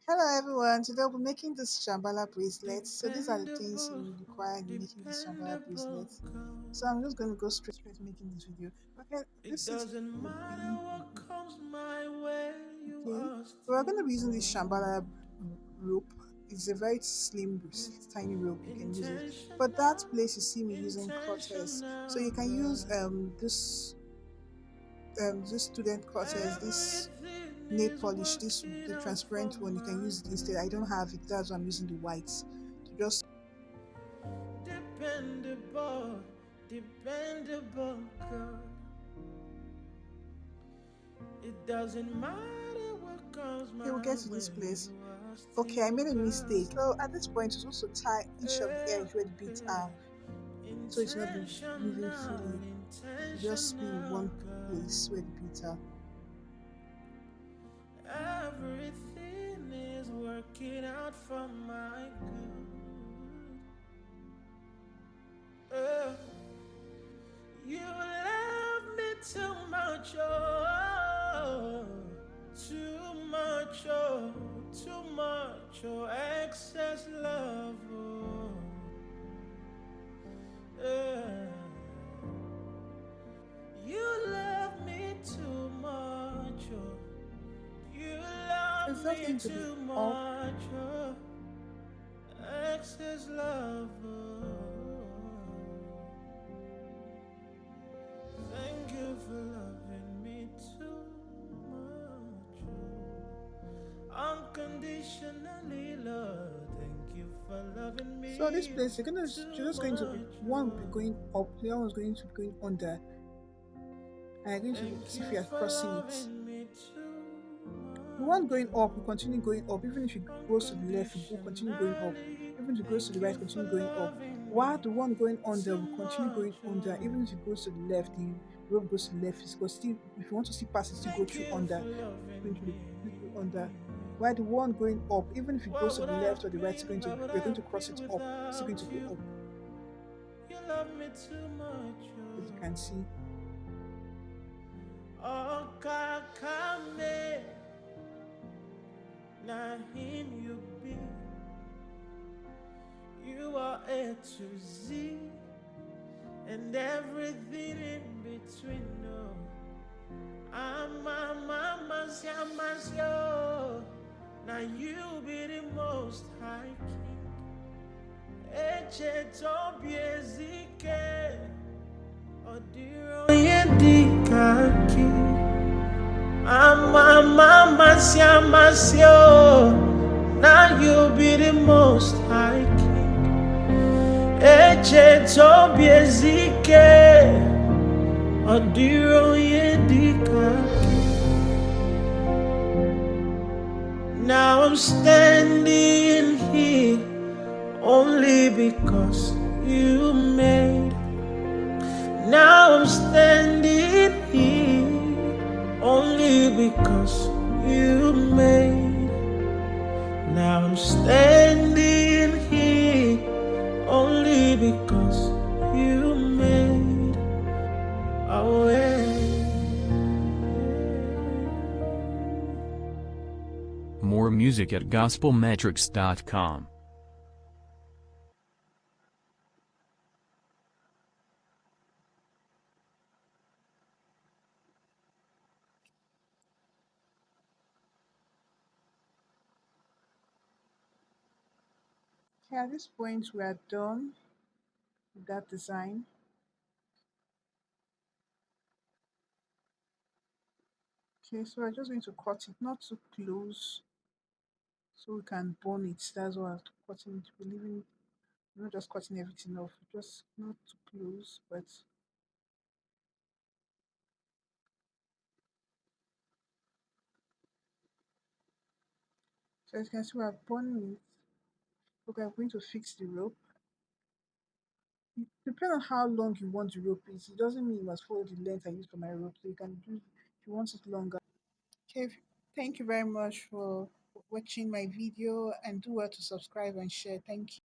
Hello everyone, today we'll be making this Shamballa bracelet. So these are the things Dependable, you require in making this Shamballa dependable bracelet. girl. So I'm just going to go straight to making this video. Okay, It this is doesn't the matter bead. what comes my way, you Okay, are we're going still to be using this mine. Shamballa rope. It's a very slim, tiny rope. You can use it. But that Intentional, place you see me using cutters. So intentional, you can use girl. this student cutters, this Everything nail is polish, this working the out for transparent one. You can my use it instead. I don't good. have it, that's why I'm using the white to just. Dependable, dependable girl. It doesn't matter what comes Okay, we'll my get to this way, place. you are Okay, I still made a mistake. girl. So at this point, it's also tie each of the edge where the beads are, so it's not be moving Intentional, freely. It just be in intentional, one girl. place where the beads are. Everything is working out for my good. You love me too much, oh, too much, oh, too much, oh, excess love, oh, yeah. You love me too much, oh. You It's love just me going to be too up. much, oh. Excess love, oh. Thank you for loving me too much, oh. Unconditionally, Lord. Thank you for loving So this me place, you're too just going to be much, one will be oh. going up, the other one's going to be going under, and you're going to Thank see if you you're for crossing it. loving me too The much, one going up will oh. continue going up. Even if it goes to the left, it will continue going up. Unconditionally, Even if it goes to the thank right, you for continue going up. loving While me the one going under too will continue much, going under. oh. Even if it goes to the left, the rope goes to the left. It's still, if you want to see past it, still go Thank through you under. for loving Going through, me. through under. While the one going up, even if it goes What to would the I left or have the right, been? Where would we're I going to have cross it been up. It's still going without to go you? up, You love me too much, as you can see. oh. Oh, kakame, na him you be. You are A to Z, and everything in between, no. I'm a mama's yamasyo. Now you be the most high king. Eche tobiezike. Odiro yedikaki. I'm a mama's yamasyo. Now you be the most high king. Eche tobiezike. Odiro yedikaki. Now I'm standing here only because you made. Now I'm standing here only because you made. Now I'm standing here only because you made a way. More music at gospelmetrics.com. Okay, at this point, we are done with that design. Okay, so we're just going to cut it, not too close, so we can bone it. That's why I'm cutting it. We're leaving, not just cutting everything off, just not too close, but so as you can see, we're boning it. Okay, I'm going to fix the rope. It depends on how long you want the rope is. It doesn't mean you must follow the length I use for my rope. So you can do if you want it longer. Okay, thank you very much for watching my video, and do well to subscribe and share. Thank you.